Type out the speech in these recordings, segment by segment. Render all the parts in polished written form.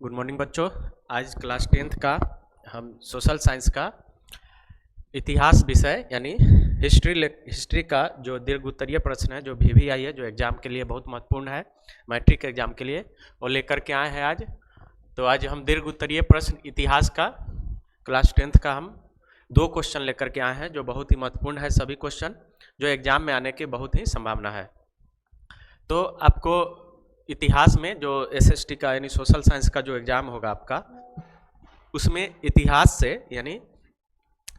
Good morning बच्चों। आज class 10th का हम सोशल साइंस का इतिहास विषय यानी हिस्ट्री का जो दीर्घ उत्तरीय प्रश्न है जो VVI है, जो एग्जाम के लिए बहुत महत्वपूर्ण है, मैट्रिक एग्जाम के लिए, वो लेकर के आए हैं आज। तो आज हम दीर्घ उत्तरीय प्रश्न इतिहास का क्लास 10th का हम 2 क्वेश्चन लेकर के आए हैं जो बहुत ही महत्वपूर्ण है, सभी क्वेश्चन जो एग्जाम में आने की बहुत ही संभावना है। तो आपको इतिहास में जो SST का यानी सोशल साइंस का जो एग्जाम होगा आपका, उसमें इतिहास से यानी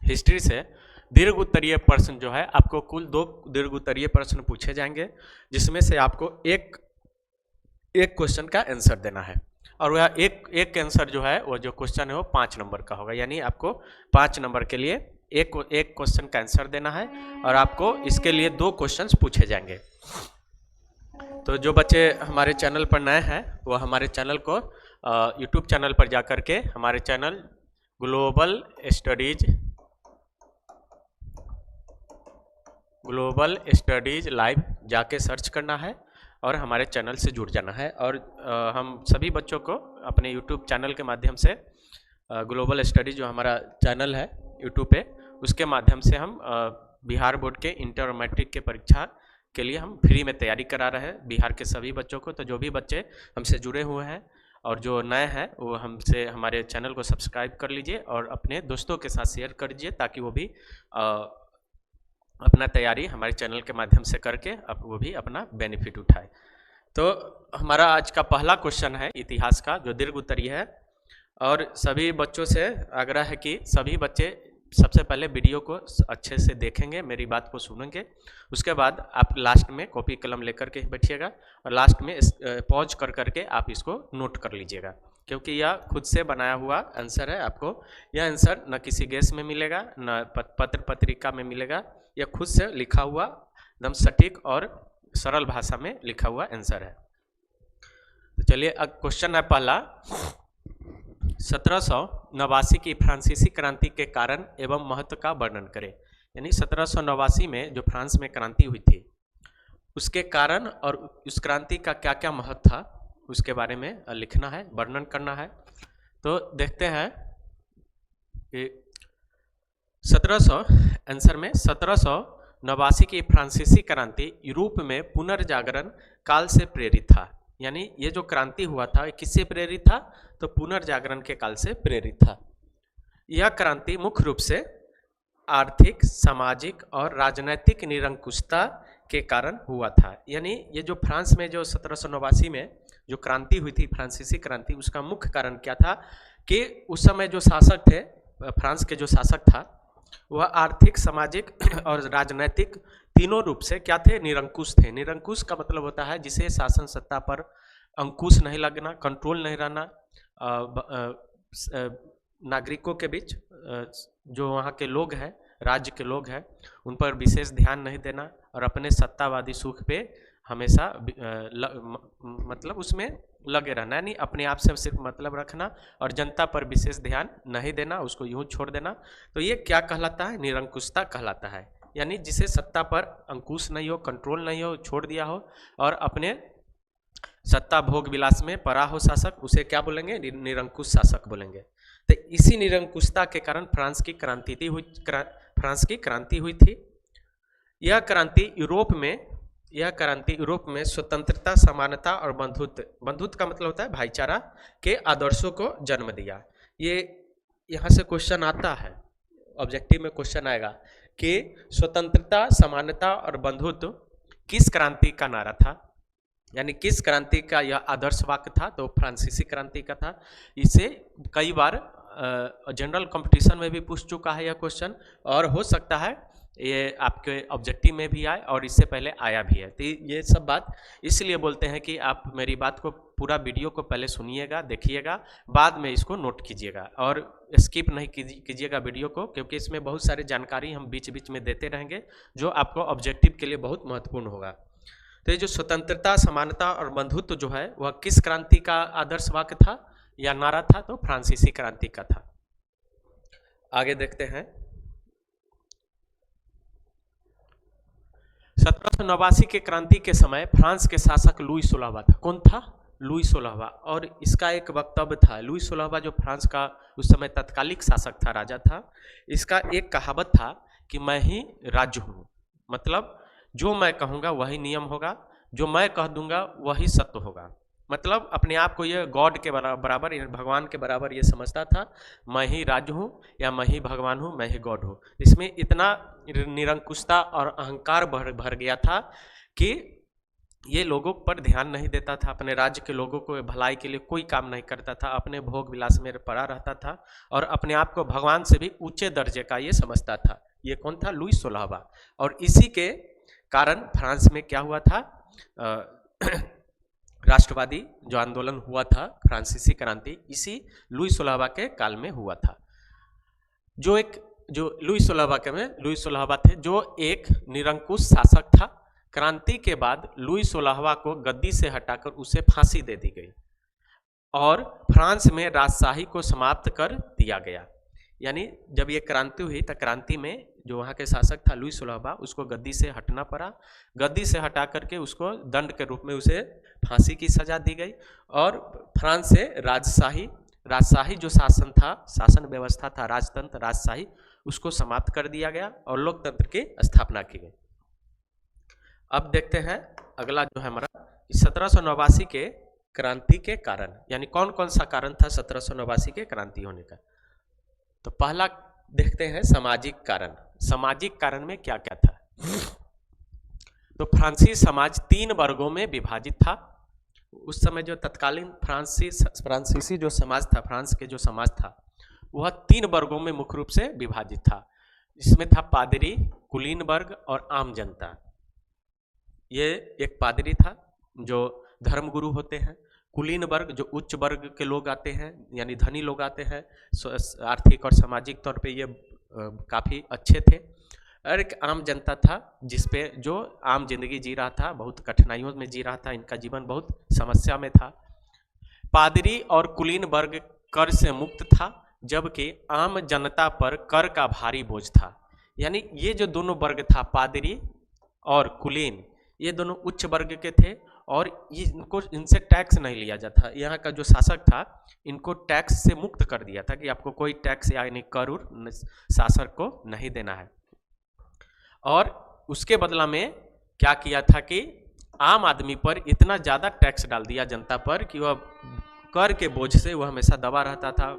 हिस्ट्री से दीर्घ उत्तरीय प्रश्न जो है आपको कुल 2 दीर्घ उत्तरीय प्रश्न पूछे जाएंगे, जिसमें से आपको एक क्वेश्चन का आंसर देना है। और वह एक आंसर जो है वो जो क्वेश्चन है वो 5 नंबर का होगा, यानी आपको 5 नंबर के लिए एक क्वेश्चन का आंसर देना है और आपको इसके लिए 2 क्वेश्चन पूछे जाएंगे। तो जो बच्चे हमारे चैनल पर नए हैं वो हमारे चैनल को यूट्यूब चैनल पर जाकर के हमारे चैनल ग्लोबल स्टडीज लाइव जाके सर्च करना है और हमारे चैनल से जुड़ जाना है। और हम सभी बच्चों को अपने यूट्यूब चैनल के माध्यम से ग्लोबल स्टडीज जो हमारा चैनल है यूट्यूब पे, उसके माध्यम से हम बिहार बोर्ड के इंटर और मैट्रिक के परीक्षा के लिए हम फ्री में तैयारी करा रहे हैं बिहार के सभी बच्चों को। तो जो भी बच्चे हमसे जुड़े हुए हैं और जो नए हैं वो हमसे हमारे चैनल को सब्सक्राइब कर लीजिए और अपने दोस्तों के साथ शेयर कर दीजिए, ताकि वो भी अपना तैयारी हमारे चैनल के माध्यम से करके वो भी अपना बेनिफिट उठाए। तो हमारा आज का पहला क्वेश्चन है इतिहास का जो दीर्घ उत्तरीय है, और सभी बच्चों से आग्रह है कि सभी बच्चे सबसे पहले वीडियो को अच्छे से देखेंगे, मेरी बात को सुनेंगे, उसके बाद आप लास्ट में कॉपी कलम लेकर के बैठिएगा और लास्ट में पॉज कर करके आप इसको नोट कर लीजिएगा, क्योंकि यह खुद से बनाया हुआ आंसर है। आपको यह आंसर न किसी गेस में मिलेगा न पत्र पत्रिका में मिलेगा, यह खुद से लिखा हुआ एकदम सटीक और सरल भाषा में लिखा हुआ आंसर है। तो चलिए अब क्वेश्चन है पहला, 1789 की फ्रांसीसी क्रांति के कारण एवं महत्व का वर्णन करें। यानी 1789 में जो फ्रांस में क्रांति हुई थी उसके कारण और उस क्रांति का क्या क्या महत्व था उसके बारे में लिखना है, वर्णन करना है। तो देखते हैं कि 1789 की फ्रांसीसी क्रांति यूरोप में पुनर्जागरण काल से प्रेरित था। यानी ये जो क्रांति हुआ था किससे प्रेरित था? तो पुनर्जागरण के काल से प्रेरित था। यह क्रांति मुख्य रूप से आर्थिक, सामाजिक और राजनैतिक निरंकुशता के कारण हुआ था। यानी ये जो फ्रांस में जो 1789 में जो क्रांति हुई थी, फ्रांसीसी क्रांति, उसका मुख्य कारण क्या था कि उस समय जो शासक थे, फ्रांस के जो शासक था, वह आर्थिक, सामाजिक और राजनैतिक तीनों रूप से क्या थे? निरंकुश थे। निरंकुश का मतलब होता है जिसे शासन सत्ता पर अंकुश नहीं लगना, कंट्रोल नहीं रहना, नागरिकों के बीच जो वहाँ के लोग हैं, राज्य के लोग हैं, उन पर विशेष ध्यान नहीं देना और अपने सत्तावादी सुख पे हमेशा मतलब उसमें लगे रहना, यानी अपने आप से सिर्फ मतलब रखना और जनता पर विशेष ध्यान नहीं देना, उसको यूं छोड़ देना। तो ये क्या कहलाता है? निरंकुशता कहलाता है। यानी जिसे सत्ता पर अंकुश नहीं हो, कंट्रोल नहीं हो, छोड़ दिया हो और अपने सत्ता भोग विलास में पड़ा हो शासक, उसे क्या बोलेंगे? निरंकुश शासक बोलेंगे। तो इसी निरंकुशता के कारण फ्रांस की क्रांति हुई थी। यह क्रांति यूरोप में स्वतंत्रता, समानता और बंधुत्व का मतलब होता है भाईचारा के आदर्शों को जन्म दिया। ये यहाँ से क्वेश्चन आता है, ऑब्जेक्टिव में क्वेश्चन आएगा कि स्वतंत्रता, समानता और बंधुत्व किस क्रांति का नारा था, यानी किस क्रांति का यह आदर्श वाक्य था? तो फ्रांसीसी क्रांति का था। इसे कई बार जनरल कंपटीशन में भी पूछ चुका है यह क्वेश्चन, और हो सकता है ये आपके ऑब्जेक्टिव में भी आए और इससे पहले आया भी है। तो ये सब बात इसलिए बोलते हैं कि आप मेरी बात को, पूरा वीडियो को पहले सुनिएगा, देखिएगा, बाद में इसको नोट कीजिएगा और स्किप नहीं कीजिएगा वीडियो को, क्योंकि इसमें बहुत सारी जानकारी हम बीच बीच में देते रहेंगे जो आपको ऑब्जेक्टिव के लिए बहुत महत्वपूर्ण होगा। तो ये जो स्वतंत्रता, समानता और बंधुत्व जो है वह किस क्रांति का आदर्श वाक्य था या नारा था? तो फ्रांसीसी क्रांति का था। आगे देखते हैं। 1789 के क्रांति के समय फ्रांस के शासक लुई 16वां था। कौन था? लुई 16वां, और इसका एक वक्तव्य था। लुई 16वां जो फ्रांस का उस समय तत्कालिक शासक था, राजा था, इसका एक कहावत था कि मैं ही राज्य हूँ, मतलब जो मैं कहूँगा वही नियम होगा, जो मैं कह दूंगा वही सत्य होगा। मतलब अपने आप को ये गॉड के बराबर, भगवान के बराबर ये समझता था, मैं ही राज्य हूँ या मैं ही भगवान हूँ, मैं ही गॉड हूँ। इसमें इतना निरंकुशता और अहंकार भर गया था कि ये लोगों पर ध्यान नहीं देता था, अपने राज्य के लोगों को भलाई के लिए कोई काम नहीं करता था, अपने भोग विलास में पड़ा रहता था और अपने आप को भगवान से भी ऊंचे दर्जे का ये समझता था। ये कौन था? लुई 16वां। और इसी के कारण फ्रांस में क्या हुआ था, राष्ट्रवादी जो आंदोलन हुआ था, फ्रांसीसी क्रांति, इसी लुई 16वां के काल में हुआ था। जो लुई 16वां थे, जो एक निरंकुश शासक था। क्रांति के बाद लुई 16वां को गद्दी से हटाकर उसे फांसी दे दी गई और फ्रांस में राजशाही को समाप्त कर दिया गया। यानी जब ये क्रांति हुई तो क्रांति में जो वहाँ के शासक था लुई 16वां, उसको गद्दी से हटना पड़ा। गद्दी से हटा करके उसको दंड के रूप में उसे फांसी की सजा दी गई और फ्रांस से राजशाही जो शासन था, शासन व्यवस्था था, राजतंत्र, राजशाही, उसको समाप्त कर दिया गया और लोकतंत्र की स्थापना की गई। अब देखते हैं अगला जो है हमारा 1789 के क्रांति के कारण, यानी कौन कौन सा कारण था 1789 के क्रांति होने का। तो पहला देखते हैं सामाजिक कारण। सामाजिक कारण में क्या क्या था? तो फ्रांसीसी समाज 3 वर्गों में विभाजित था। उस समय जो तत्कालीन फ्रांसीसी जो समाज था, फ्रांस के जो समाज था, वह 3 वर्गों में मुख्य रूप से विभाजित था। इसमें था पादरी, कुलीन वर्ग और आम जनता। ये एक पादरी था जो धर्मगुरु होते हैं, कुलीन वर्ग जो उच्च वर्ग के लोग आते हैं, यानी धनी लोग आते हैं, आर्थिक और सामाजिक तौर पे ये काफ़ी अच्छे थे, और एक आम जनता था जिसपे जो आम जिंदगी जी रहा था, बहुत कठिनाइयों में जी रहा था, इनका जीवन बहुत समस्या में था। पादरी और कुलीन वर्ग कर से मुक्त था, जबकि आम जनता पर कर का भारी बोझ था। यानी ये जो दोनों वर्ग था, पादरी और कुलीन, ये दोनों उच्च वर्ग के थे और इनसे टैक्स नहीं लिया जाता। यहाँ का जो शासक था इनको टैक्स से मुक्त कर दिया था कि आपको कोई टैक्स यानी कर शासक को नहीं देना है। और उसके बदला में क्या किया था कि आम आदमी पर इतना ज़्यादा टैक्स डाल दिया जनता पर कि वह कर के बोझ से वह हमेशा दबा रहता था,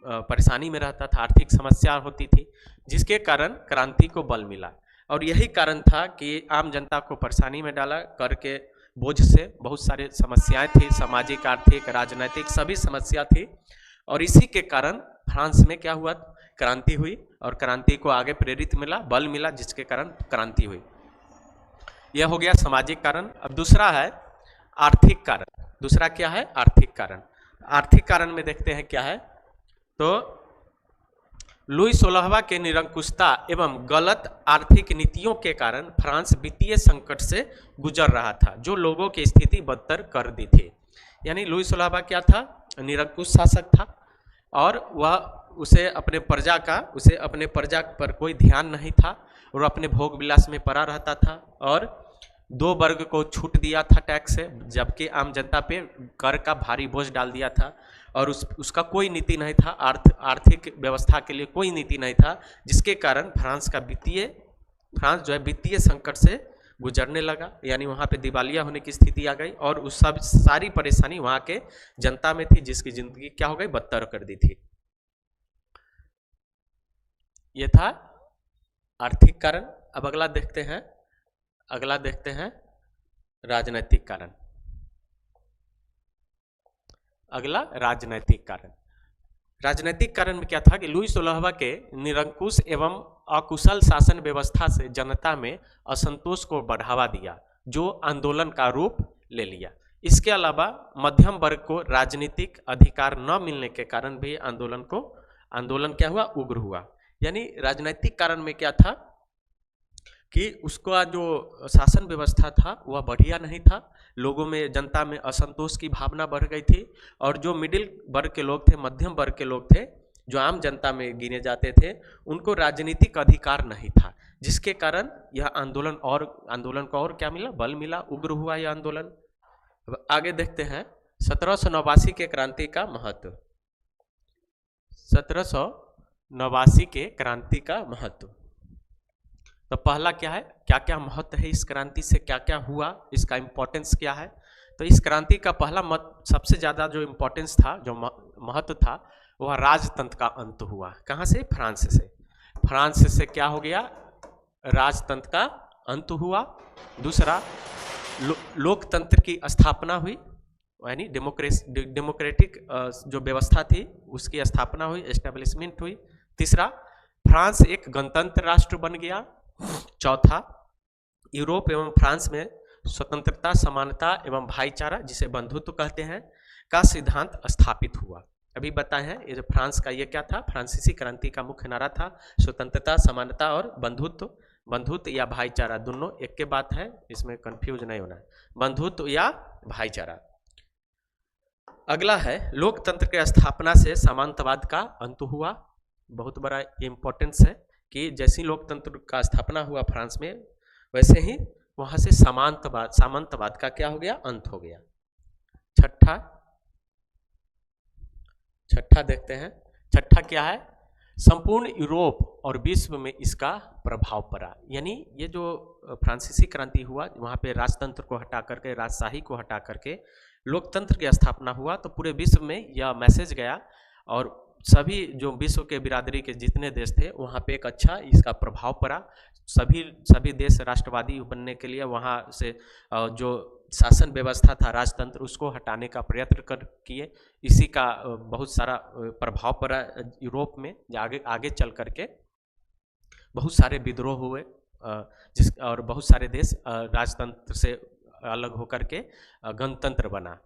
परेशानी में रहता था, आर्थिक समस्या होती थी, जिसके कारण क्रांति को बल मिला। और यही कारण था कि आम जनता को परेशानी में डाला, कर के बोझ से बहुत सारे समस्याएं थी, सामाजिक, आर्थिक, राजनीतिक सभी समस्या थी। और इसी के कारण फ्रांस में क्या हुआ, क्रांति हुई और क्रांति को आगे प्रेरित मिला, बल मिला, जिसके कारण क्रांति हुई। यह हो गया सामाजिक कारण। अब दूसरा है आर्थिक कारण। दूसरा क्या है? आर्थिक कारण। आर्थिक कारण में देखते हैं क्या है। तो लुई 16वां के निरंकुशता एवं गलत आर्थिक नीतियों के कारण फ्रांस वित्तीय संकट से गुजर रहा था, जो लोगों की स्थिति बदतर कर दी थी। यानी लुई 16वां क्या था? निरंकुश शासक था और वह उसे अपने प्रजा पर कोई ध्यान नहीं था और अपने भोग विलास में पड़ा रहता था और 2 वर्ग को छूट दिया था टैक्स से, जबकि आम जनता पे कर का भारी बोझ डाल दिया था और उसका कोई नीति नहीं था, आर्थिक व्यवस्था के लिए कोई नीति नहीं था, जिसके कारण फ्रांस जो है वित्तीय संकट से गुजरने लगा। यानी वहाँ पे दिवालिया होने की स्थिति आ गई और उस सब सारी परेशानी वहाँ के जनता में थी, जिसकी जिंदगी क्या हो गई, बदतर कर दी थी। ये था आर्थिक कारण। अब अगला देखते हैं राजनीतिक कारण। अगला राजनीतिक कारण। राजनीतिक कारण में क्या था कि लुई 16वां के निरंकुश एवं अकुशल शासन व्यवस्था से जनता में असंतोष को बढ़ावा दिया, जो आंदोलन का रूप ले लिया। इसके अलावा मध्यम वर्ग को राजनीतिक अधिकार न मिलने के कारण भी आंदोलन क्या हुआ, उग्र हुआ। यानी राजनीतिक कारण में क्या था कि उसका जो शासन व्यवस्था था वह बढ़िया नहीं था, लोगों में, जनता में असंतोष की भावना बढ़ गई थी और जो मिडिल वर्ग के लोग थे, मध्यम वर्ग के लोग थे, जो आम जनता में गिने जाते थे, उनको राजनीतिक अधिकार नहीं था, जिसके कारण यह आंदोलन को और क्या मिला, बल मिला, उग्र हुआ यह आंदोलन। अब आगे देखते हैं 1789 के क्रांति का महत्व। 1789 के क्रांति का महत्व, तो पहला क्या है, क्या क्या महत्व है इस क्रांति से, क्या क्या हुआ, इसका इम्पोर्टेंस क्या है। तो इस क्रांति का पहला सबसे ज़्यादा जो इम्पोर्टेंस था, जो महत्व था, वह राजतंत्र का अंत हुआ। कहाँ से? फ्रांस से। फ्रांस से क्या हो गया? राजतंत्र का अंत हुआ। दूसरा, लोकतंत्र की स्थापना हुई, यानी डेमोक्रेटिक जो व्यवस्था थी उसकी स्थापना हुई, एस्टेब्लिशमेंट हुई। तीसरा, फ्रांस एक गणतंत्र राष्ट्र बन गया। चौथा, यूरोप एवं फ्रांस में स्वतंत्रता, समानता एवं भाईचारा, जिसे बंधुत्व कहते हैं, का सिद्धांत स्थापित हुआ। अभी बताए हैं ये जो फ्रांस का ये क्या था, फ्रांसीसी क्रांति का मुख्य नारा था स्वतंत्रता, समानता और बंधुत्व। बंधुत्व या भाईचारा दोनों एक के बात है, इसमें कंफ्यूज नहीं होना है, बंधुत्व या भाईचारा। अगला है लोकतंत्र के स्थापना से सामंतवाद का अंत हुआ। बहुत बड़ा इंपॉर्टेंस है कि जैसे लोकतंत्र का स्थापना हुआ फ्रांस में, वैसे ही वहां से सामंतवाद का क्या हो गया? अंत हो गया। छठा देखते हैं। छठा क्या है? संपूर्ण यूरोप और विश्व में इसका प्रभाव पड़ा। यानी ये जो फ्रांसीसी क्रांति हुआ, वहाँ पे राजतंत्र को हटा करके, राजशाही को हटा करके लोकतंत्र की स्थापना हुआ, तो पूरे विश्व में यह मैसेज गया और सभी जो विश्व के बिरादरी के जितने देश थे वहाँ पे एक अच्छा इसका प्रभाव पड़ा। सभी देश राष्ट्रवादी बनने के लिए वहाँ से जो शासन व्यवस्था था, राजतंत्र, उसको हटाने का प्रयत्न किए। इसी का बहुत सारा प्रभाव पड़ा यूरोप में। आगे चल करके बहुत सारे विद्रोह हुए, और बहुत सारे देश राजतंत्र से अलग होकर के गणतंत्र बना,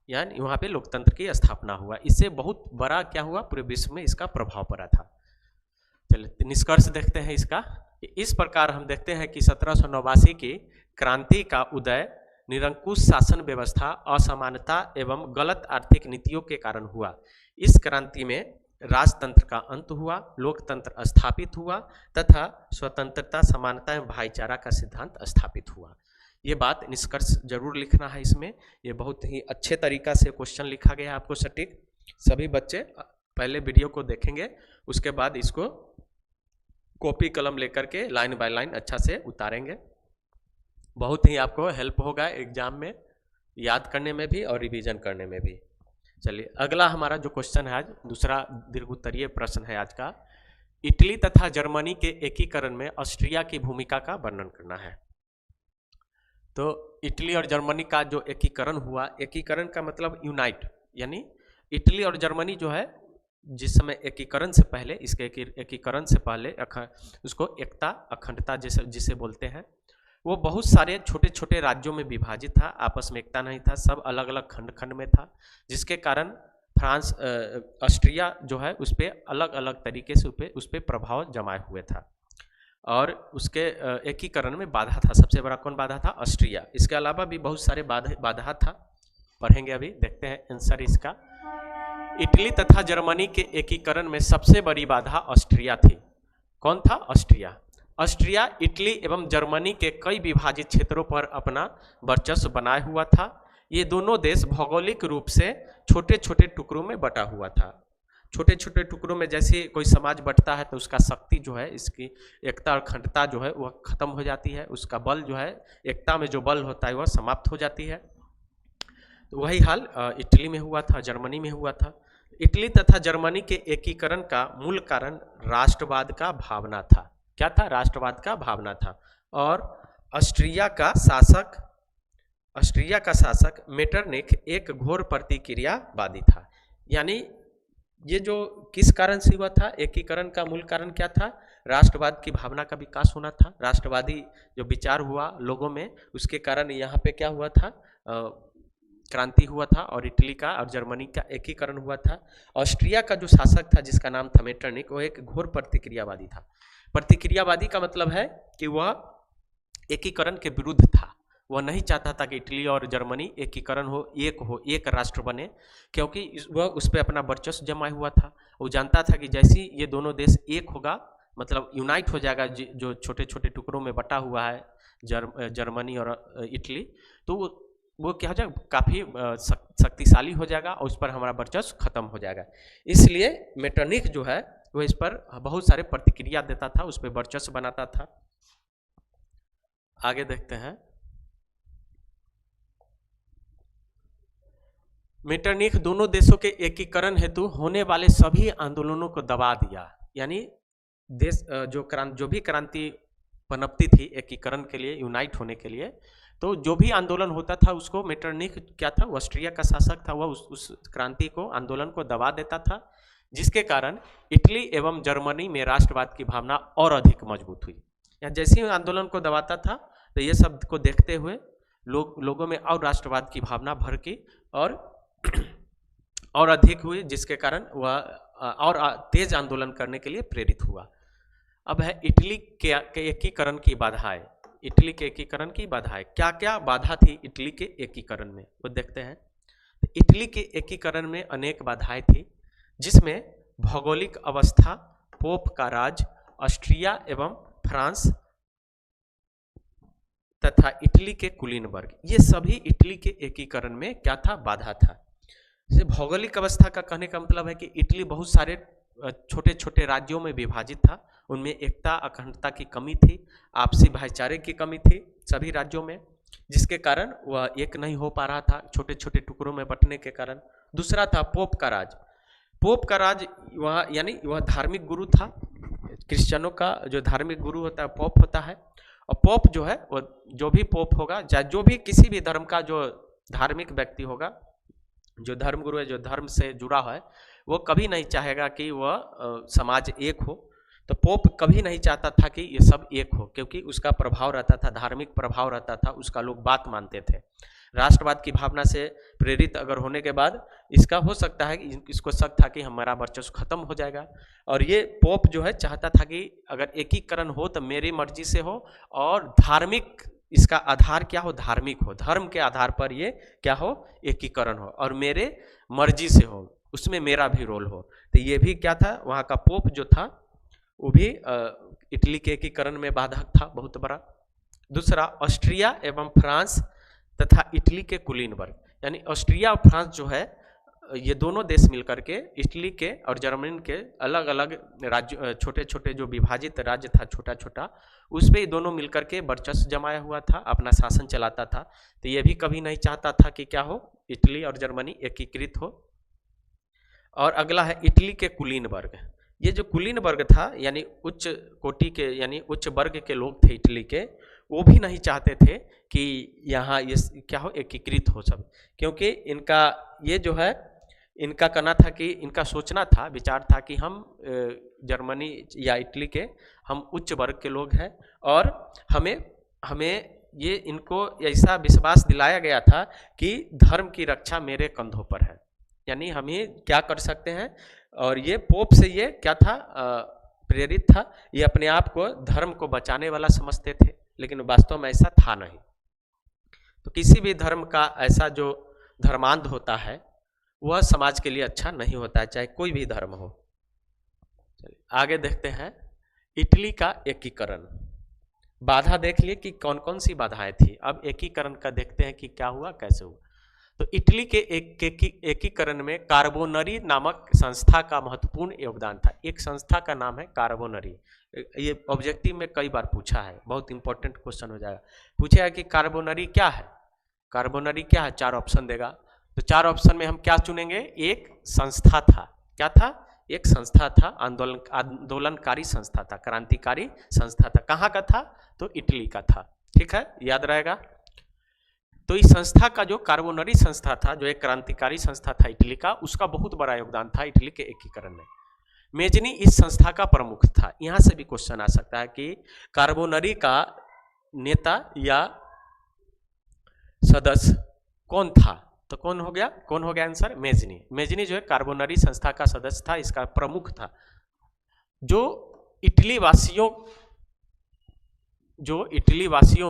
यानी वहाँ पे लोकतंत्र की स्थापना हुआ। इससे बहुत बड़ा क्या हुआ? पूरे विश्व में इसका प्रभाव पड़ा था। चलिए निष्कर्ष देखते हैं इसका। इस प्रकार हम देखते हैं कि 1789 की क्रांति का उदय निरंकुश शासन व्यवस्था, असमानता एवं गलत आर्थिक नीतियों के कारण हुआ। इस क्रांति में राजतंत्र का अंत हुआ, लोकतंत्र स्थापित हुआ तथा स्वतंत्रता, समानता एवं भाईचारा का सिद्धांत स्थापित हुआ। ये बात निष्कर्ष जरूर लिखना है इसमें। ये बहुत ही अच्छे तरीका से क्वेश्चन लिखा गया है आपको सटीक। सभी बच्चे पहले वीडियो को देखेंगे, उसके बाद इसको कॉपी कलम लेकर के लाइन बाय लाइन अच्छा से उतारेंगे। बहुत ही आपको हेल्प होगा एग्जाम में याद करने में भी और रिवीजन करने में भी। चलिए अगला हमारा जो क्वेश्चन है आज, दूसरा दीर्घोत्तरीय प्रश्न है आज का। इटली तथा जर्मनी के एकीकरण में ऑस्ट्रिया की भूमिका का वर्णन करना है। तो इटली और जर्मनी का जो एकीकरण हुआ, एकीकरण का मतलब यूनाइट, यानी इटली और जर्मनी जो है जिस समय एकीकरण से पहले, इसके एकीकरण से पहले उसको एकता, अखंडता जिसे बोलते हैं, वो बहुत सारे छोटे छोटे राज्यों में विभाजित था, आपस में एकता नहीं था, सब अलग अलग खंड खंड में था, जिसके कारण फ्रांस ऑस्ट्रिया जो है उस पर अलग अलग तरीके से उस पर प्रभाव जमाए हुए था और उसके एकीकरण में बाधा था। सबसे बड़ा कौन बाधा था? ऑस्ट्रिया। इसके अलावा भी बहुत सारे बाधा था, पढ़ेंगे अभी, देखते हैं आंसर इसका। इटली तथा जर्मनी के एकीकरण में सबसे बड़ी बाधा ऑस्ट्रिया थी। कौन था? ऑस्ट्रिया। ऑस्ट्रिया इटली एवं जर्मनी के कई विभाजित क्षेत्रों पर अपना वर्चस्व बनाए हुआ था। ये दोनों देश भौगोलिक रूप से छोटे छोटे टुकड़ों में बटा हुआ था। छोटे छोटे टुकड़ों में जैसे कोई समाज बटता है तो उसका शक्ति जो है, इसकी एकता और अखंडता जो है वह खत्म हो जाती है, उसका बल जो है, एकता में जो बल होता है वह समाप्त हो जाती है। तो वही हाल इटली में हुआ था, जर्मनी में हुआ था। इटली तथा जर्मनी के एकीकरण का मूल कारण राष्ट्रवाद का भावना था। क्या था? राष्ट्रवाद का भावना था। और ऑस्ट्रिया का शासक मेटरनिख एक घोर प्रतिक्रियावादी था। यानी ये जो किस कारण से हुआ था, एकीकरण का मूल कारण क्या था? राष्ट्रवाद की भावना का विकास होना था, राष्ट्रवादी जो विचार हुआ लोगों में, उसके कारण यहाँ पे क्या हुआ था? क्रांति हुआ था और इटली का और जर्मनी का एकीकरण हुआ था। ऑस्ट्रिया का जो शासक था जिसका नाम था मेटरनिख, वो एक घोर प्रतिक्रियावादी था। प्रतिक्रियावादी का मतलब है कि वह एकीकरण के विरुद्ध था। वह नहीं चाहता था कि इटली और जर्मनी एकीकरण हो, एक राष्ट्र बने, क्योंकि वह उस पर अपना वर्चस्व जमाया हुआ था। वो जानता था कि जैसे ये दोनों देश एक होगा, मतलब यूनाइट हो जाएगा, जो छोटे छोटे टुकड़ों में बटा हुआ है जर्मनी और इटली, तो वो क्या हो जाएगा, काफ़ी शक्तिशाली हो जाएगा और उस पर हमारा वर्चस्व खत्म हो जाएगा। इसलिए मेटरनिख जो है वो इस पर बहुत सारे प्रतिक्रिया देता था, उस पर वर्चस्व बनाता था। आगे देखते हैं। मेटरनिख दोनों देशों के एकीकरण हेतु होने वाले सभी आंदोलनों को दबा दिया। यानी देश जो भी क्रांति पनपती थी एकीकरण के लिए, यूनाइट होने के लिए, तो जो भी आंदोलन होता था उसको मेटरनिख क्या था, ऑस्ट्रिया का शासक था, वह उस क्रांति को, आंदोलन को दबा देता था, जिसके कारण इटली एवं जर्मनी में राष्ट्रवाद की भावना और अधिक मजबूत हुई। या जैसे ही आंदोलन को दबाता था तो ये सब को देखते हुए लोगों में और राष्ट्रवाद की भावना भड़की और अधिक हुई, जिसके कारण वह और तेज आंदोलन करने के लिए प्रेरित हुआ। अब है इटली के एकीकरण की बाधाएं। इटली के एकीकरण की बाधाएं, क्या क्या बाधा थी इटली के एकीकरण में, वो देखते हैं। इटली के एकीकरण में अनेक बाधाएं थी, जिसमें भौगोलिक अवस्था, पोप का राज, ऑस्ट्रिया एवं फ्रांस तथा इटली के कुलीनबर्ग, ये सभी इटली के एकीकरण में क्या था, बाधा था। जैसे भौगोलिक अवस्था का कहने का मतलब है कि इटली बहुत सारे छोटे छोटे राज्यों में विभाजित था, उनमें एकता अखंडता की कमी थी, आपसी भाईचारे की कमी थी सभी राज्यों में, जिसके कारण वह एक नहीं हो पा रहा था, छोटे छोटे टुकड़ों में बंटने के कारण। दूसरा था पोप का राज। पोप का राज वह यानी वह धार्मिक गुरु था, क्रिश्चियनों का जो धार्मिक गुरु होता है पोप होता है, और पोप जो है वो जो भी पोप होगा, चाहे जो भी किसी भी धर्म का जो धार्मिक व्यक्ति होगा, जो धर्म गुरु है, जो धर्म से जुड़ा है, वो कभी नहीं चाहेगा कि वह समाज एक हो। तो पोप कभी नहीं चाहता था कि ये सब एक हो, क्योंकि उसका प्रभाव रहता था, धार्मिक प्रभाव रहता था, उसका लोग बात मानते थे। राष्ट्रवाद की भावना से प्रेरित अगर होने के बाद इसका हो सकता है कि इसको शक था कि हमारा वर्चस्व खत्म हो जाएगा, और ये पोप जो है चाहता था कि अगर एकीकरण हो तो मेरी मर्जी से हो, और धार्मिक, इसका आधार क्या हो, धार्मिक हो, धर्म के आधार पर ये क्या हो, एकीकरण हो, और मेरे मर्जी से हो, उसमें मेरा भी रोल हो। तो ये भी क्या था, वहाँ का पोप जो था वो भी इटली के एकीकरण में बाधक था बहुत बड़ा। दूसरा, ऑस्ट्रिया एवं फ्रांस तथा इटली के कुलीनबर्ग, यानी ऑस्ट्रिया और फ्रांस जो है, ये दोनों देश मिलकर के इटली के और जर्मनी के अलग अलग राज्य, छोटे छोटे जो विभाजित राज्य था छोटा छोटा, उस पर दोनों मिलकर के वर्चस्व जमाया हुआ था, अपना शासन चलाता था। तो ये भी कभी नहीं चाहता था कि क्या हो, इटली और जर्मनी एकीकृत हो। और अगला है इटली के कुलीनबर्ग। ये जो कुलीनबर्ग था, यानी उच्च कोटि के, यानी उच्च वर्ग के लोग थे इटली के, वो भी नहीं चाहते थे कि यहाँ ये क्या हो, एकीकृत हो सब, क्योंकि इनका ये जो है, इनका कहना था कि, इनका सोचना था, विचार था कि हम जर्मनी या इटली के हम उच्च वर्ग के लोग हैं, और हमें ये इनको ऐसा विश्वास दिलाया गया था कि धर्म की रक्षा मेरे कंधों पर है, यानी हम ही क्या कर सकते हैं। और ये पोप से ये क्या था, प्रेरित था, ये अपने आप को धर्म को बचाने वाला समझते थे, लेकिन वास्तव में ऐसा था नहीं। तो किसी भी धर्म का ऐसा जो धर्मांध होता है वह समाज के लिए अच्छा नहीं होता है, चाहे कोई भी धर्म हो। आगे देखते हैं इटली का एकीकरण। बाधा देख लिए कि कौन कौन सी बाधाएं थी, अब एकीकरण का देखते हैं कि क्या हुआ, कैसे हुआ। तो इटली के एकीकरण में कार्बोनरी नामक संस्था का महत्वपूर्ण योगदान था। एक संस्था का नाम है कार्बोनरी, ये ऑब्जेक्टिव में कई बार पूछा है, बहुत इंपॉर्टेंट क्वेश्चन हो जाएगा। पूछेगा कि कार्बोनरी क्या है, कार्बोनरी क्या है, 4 ऑप्शन देगा। तो 4 ऑप्शन में हम क्या चुनेंगे, एक संस्था था, क्या था, एक संस्था था, आंदोलनकारी संस्था था, क्रांतिकारी संस्था था। कहाँ का था, तो इटली का था, ठीक है, याद रहेगा। तो इस संस्था का, जो कार्बोनरी संस्था था, जो एक क्रांतिकारी संस्था था इटली का, उसका बहुत बड़ा योगदान था इटली के एकीकरण में। मेजनी इस संस्था का प्रमुख था। यहाँ से भी क्वेश्चन आ सकता है कि कार्बोनरी का नेता या सदस्य कौन था, तो कौन हो गया आंसर, मेजनी। मेजनी जो है कार्बोनरी संस्था का सदस्य था, इसका प्रमुख था। जो इटली वासियों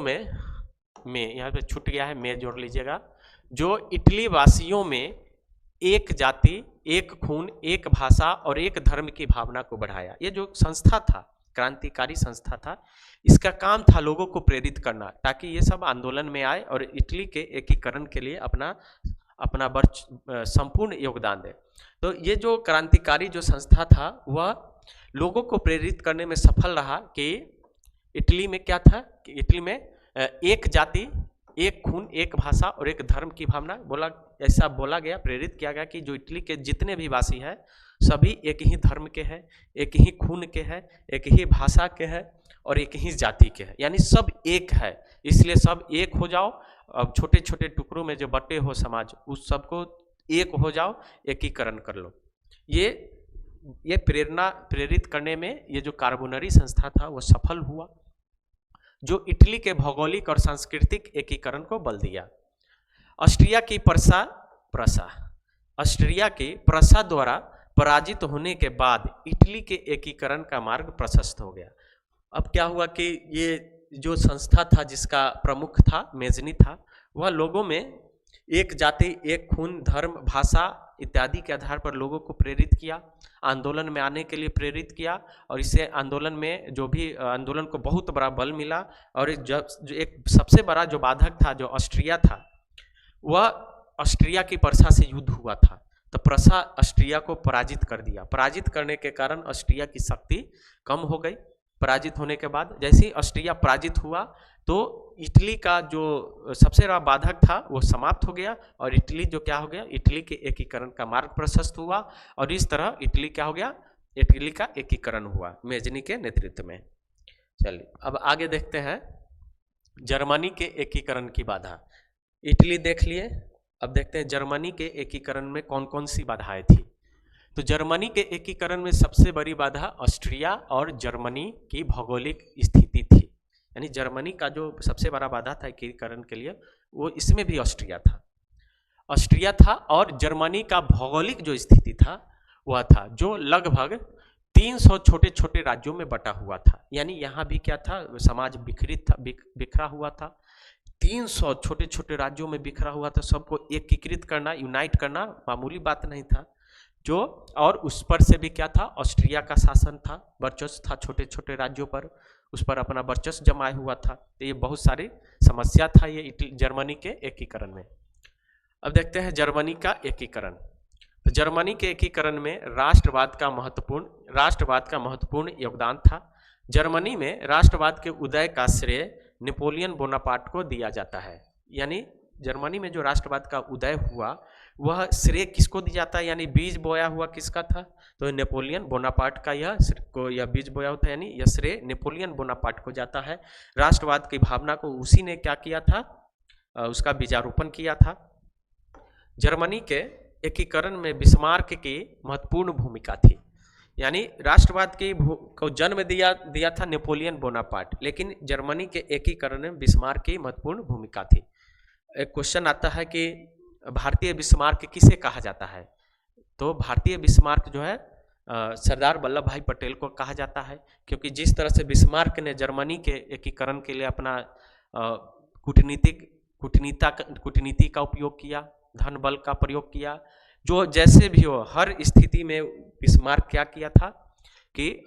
में यहाँ पे छूट गया है, में जोड़ लीजिएगा, जो इटली वासियों में एक जाति, एक खून, एक भाषा और एक धर्म की भावना को बढ़ाया। ये जो संस्था था, क्रांतिकारी संस्था था। इसका काम था लोगों को प्रेरित करना ताकि ये सब आंदोलन में आए और इटली के एकीकरण के लिए अपना संपूर्ण योगदान दे। तो ये जो क्रांतिकारी जो संस्था था वह लोगों को प्रेरित करने में सफल रहा कि इटली में क्या था कि इटली में एक जाति, एक खून, एक भाषा और एक धर्म की भावना ऐसा बोला गया, प्रेरित किया गया कि जो इटली के जितने भी वासी हैं सभी एक ही धर्म के हैं, एक ही खून के हैं, एक ही भाषा के हैं और एक ही जाति के हैं, यानी सब एक है। इसलिए सब एक हो जाओ। अब छोटे छोटे टुकड़ों में जो बटे हो समाज, उस सबको एक हो जाओ, एकीकरण कर लो। ये प्रेरित करने में ये जो कार्बोनरी संस्था था वो सफल हुआ, जो इटली के भौगोलिक और सांस्कृतिक एकीकरण को बल दिया। ऑस्ट्रिया की प्रसा द्वारा पराजित होने के बाद इटली के एकीकरण का मार्ग प्रशस्त हो गया। अब क्या हुआ कि ये जो संस्था था जिसका प्रमुख था मेजनी था, वह लोगों में एक जाति, एक खून, धर्म, भाषा इत्यादि के आधार पर लोगों को प्रेरित किया, आंदोलन में आने के लिए प्रेरित किया। और इससे आंदोलन में जो भी आंदोलन को बहुत बड़ा बल मिला। और जो एक सबसे बड़ा जो बाधक था जो ऑस्ट्रिया था, वह ऑस्ट्रिया की प्रसा से युद्ध हुआ था। तो प्रसा ऑस्ट्रिया को पराजित कर दिया। पराजित करने के कारण ऑस्ट्रिया की शक्ति कम हो गई। पराजित होने के बाद जैसे ही ऑस्ट्रिया पराजित हुआ तो इटली का जो सबसे बड़ा बाधक था वो समाप्त हो गया और इटली जो क्या हो गया, इटली के एकीकरण का मार्ग प्रशस्त हुआ। और इस तरह इटली क्या हो गया, इटली का एकीकरण हुआ मेजनी के नेतृत्व में। चलिए अब आगे देखते हैं जर्मनी के एकीकरण की बाधा। इटली देख लिए, अब देखते हैं जर्मनी के एकीकरण में कौन कौन सी बाधाएं थी। तो जर्मनी के एकीकरण में सबसे बड़ी बाधा ऑस्ट्रिया और जर्मनी की भौगोलिक स्थिति थी। यानी जर्मनी का जो सबसे बड़ा बाधा था एकीकरण के लिए, वो इसमें भी ऑस्ट्रिया था और जर्मनी का भौगोलिक जो स्थिति था वह था जो लगभग 300 छोटे छोटे राज्यों में बटा हुआ था। यानी यहाँ भी क्या था, समाज बिखरा हुआ था। 300 छोटे छोटे राज्यों में बिखरा हुआ था। सबको एकीकृत करना, यूनाइट करना मामूली बात नहीं था। जो और उस पर से भी क्या था, ऑस्ट्रिया का शासन था, वर्चस्व था छोटे छोटे राज्यों पर, उस पर अपना वर्चस्व जमाया हुआ था। तो ये बहुत सारी समस्या था ये जर्मनी के एकीकरण में। अब देखते हैं जर्मनी का एकीकरण। तो जर्मनी के एकीकरण में राष्ट्रवाद का महत्वपूर्ण योगदान था। जर्मनी में राष्ट्रवाद के उदय का श्रेय नेपोलियन बोनापार्ट को दिया जाता है। यानी जर्मनी में जो राष्ट्रवाद का उदय हुआ वह श्रेय किसको दिया जाता है, यानी बीज बोया हुआ किसका था, तो नेपोलियन बोनापार्ट का यह बीज बोया होता है। यानी यह श्रेय नेपोलियन बोनापार्ट को जाता है। राष्ट्रवाद की भावना को उसी ने क्या किया था, उसका बीजारोपण किया था। जर्मनी के एकीकरण में बिस्मार्क की महत्वपूर्ण भूमिका थी। यानी राष्ट्रवाद को जन्म दिया था नेपोलियन बोनापार्ट, लेकिन जर्मनी के एकीकरण में बिस्मार्क की महत्वपूर्ण भूमिका थी। एक क्वेश्चन आता है कि भारतीय बिस्मार्क किसे कहा जाता है, तो भारतीय बिस्मार्क जो है सरदार वल्लभ भाई पटेल को कहा जाता है। क्योंकि जिस तरह से बिस्मार्क ने जर्मनी के एकीकरण के लिए अपना कूटनीति का उपयोग किया, धन बल का प्रयोग किया, जो जैसे भी हो हर स्थिति में बिस्मार्क क्या किया था कि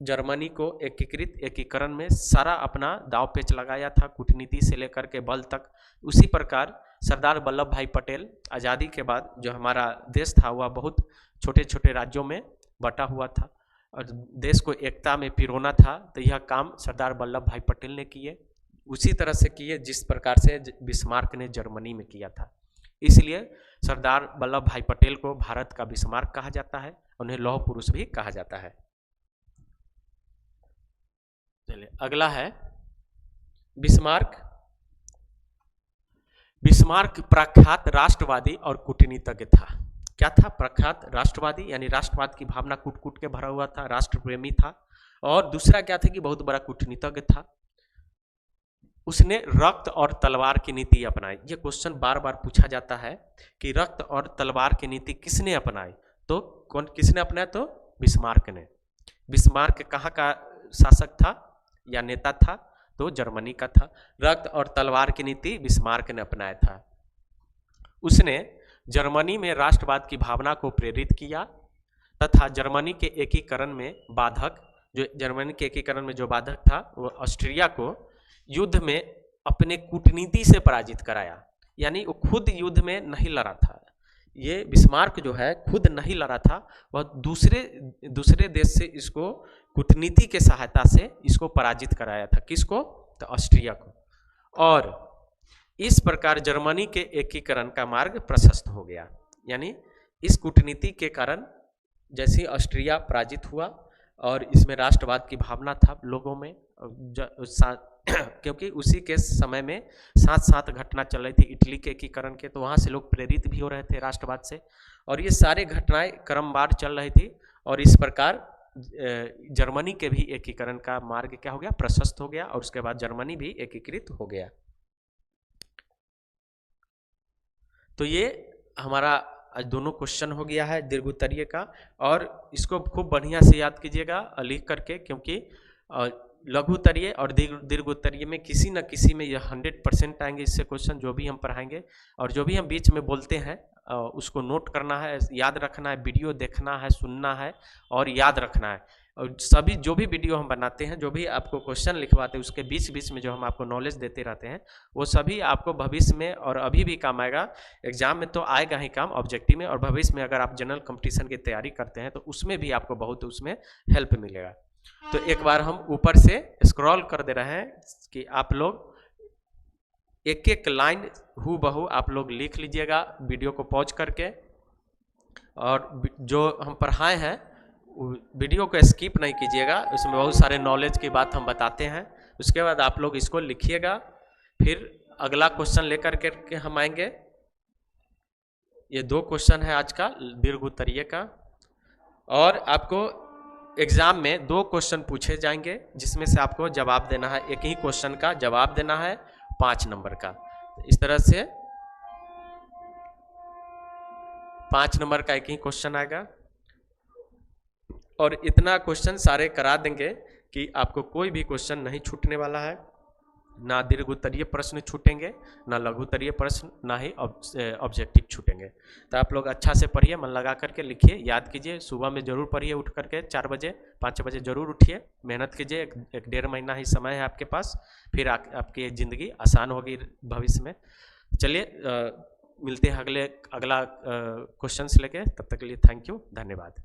जर्मनी को एकीकरण में सारा अपना दाव पेच लगाया था, कूटनीति से लेकर के बल तक। उसी प्रकार सरदार वल्लभ भाई पटेल आज़ादी के बाद जो हमारा देश था वह बहुत छोटे छोटे राज्यों में बटा हुआ था और देश को एकता में पिरोना था। तो यह काम सरदार वल्लभ भाई पटेल ने किए, उसी तरह से किए जिस प्रकार से बिस्मार्क ने जर्मनी में किया था। इसलिए सरदार वल्लभ भाई पटेल को भारत का बिस्मार्क कहा जाता है, उन्हें लौह पुरुष भी कहा जाता है। चलिए अगला है बिस्मार्क। बिस्मार्क प्रख्यात राष्ट्रवादी और कूटनीतिज्ञ था। क्या था, प्रख्यात राष्ट्रवादी, यानी राष्ट्रवाद की भावना कूट कूट के भरा हुआ था, राष्ट्र प्रेमी था। और दूसरा क्या था कि बहुत बड़ा कूटनीतिज्ञ था। उसने रक्त और तलवार की नीति अपनाई। ये क्वेश्चन बार बार पूछा जाता है कि रक्त और तलवार की नीति किसने अपनाई, तो किसने अपनाया, तो बिस्मार्क ने। बिस्मार्क कहाँ का शासक था या नेता था, तो जर्मनी का था। रक्त और तलवार की नीति बिस्मार्क ने अपनाया था। उसने जर्मनी में राष्ट्रवाद की भावना को प्रेरित किया तथा जर्मनी के एकीकरण में बाधक जो जर्मनी के एकीकरण में जो बाधक था, वो ऑस्ट्रिया को युद्ध में अपने कूटनीति से पराजित कराया। यानी वो खुद युद्ध में नहीं लड़ा था, ये बिस्मार्क जो है खुद नहीं लड़ा था, वह दूसरे देश से इसको कूटनीति के सहायता से इसको पराजित कराया था। किसको? तो ऑस्ट्रिया को। और इस प्रकार जर्मनी के एकीकरण का मार्ग प्रशस्त हो गया। यानी इस कूटनीति के कारण जैसे ऑस्ट्रिया पराजित हुआ और इसमें राष्ट्रवाद की भावना था लोगों में, क्योंकि उसी के समय में साथ साथ घटना चल रही थी इटली के एकीकरण के, तो वहाँ से लोग प्रेरित भी हो रहे थे राष्ट्रवाद से, और ये सारे घटनाएं क्रमवार चल रही थी। और इस प्रकार जर्मनी के भी एकीकरण का मार्ग क्या हो गया? प्रशस्त हो गया, और उसके बाद जर्मनी भी एकीकृत हो गया। तो ये हमारा आज दोनों क्वेश्चन हो गया है दीर्घ उत्तरीय का, और इसको खूब बढ़िया से याद कीजिएगा लिख करके, क्योंकि लघु उत्तरीय और दीर्घ उत्तरीय में किसी न किसी में यह 100% आएंगे इससे क्वेश्चन, जो भी हम पढ़ाएंगे। और जो भी हम बीच में बोलते हैं उसको नोट करना है, याद रखना है, वीडियो देखना है, सुनना है और याद रखना है। और सभी जो भी वीडियो हम बनाते हैं, जो भी आपको क्वेश्चन लिखवाते हैं, उसके बीच बीच में जो हम आपको नॉलेज देते रहते हैं, वो सभी आपको भविष्य में और अभी भी काम आएगा। एग्जाम में तो आएगा ही काम, ऑब्जेक्टिव में, और भविष्य में अगर आप जनरल कंपटीशन की तैयारी करते हैं तो उसमें भी आपको बहुत उसमें हेल्प मिलेगा। तो एक बार हम ऊपर से स्क्रॉल कर दे रहे हैं कि आप लोग एक एक लाइन हूबहू आप लोग लिख लीजिएगा वीडियो को पॉज करके, और जो हम पढ़ाए हैं वीडियो को स्किप नहीं कीजिएगा, उसमें बहुत सारे नॉलेज की बात हम बताते हैं। उसके बाद आप लोग इसको लिखिएगा, फिर अगला क्वेश्चन लेकर के हम आएंगे। ये 2 क्वेश्चन है आज का दीर्घ उत्तरीय का, और आपको एग्जाम में 2 क्वेश्चन पूछे जाएंगे जिसमें से आपको जवाब देना है, एक ही क्वेश्चन का जवाब देना है 5 नंबर का। इस तरह से 5 नंबर का एक ही क्वेश्चन आएगा, और इतना क्वेश्चन सारे करा देंगे कि आपको कोई भी क्वेश्चन नहीं छूटने वाला है। ना दीर्घ उत्तरीय प्रश्न छूटेंगे, ना लघु उत्तरीय प्रश्न, ना ही ऑब्जेक्टिव छूटेंगे। तो आप लोग अच्छा से पढ़िए, मन लगा करके लिखिए, याद कीजिए। सुबह में जरूर पढ़िए, उठ करके 4 बजे 5 बजे जरूर उठिए, मेहनत कीजिए। एक 1.5 महीना ही समय है आपके पास, फिर आपकी ज़िंदगी आसान होगी भविष्य में। चलिए मिलते हैं अगला क्वेश्चन से लेके, तब तक के लिए थैंक यू, धन्यवाद।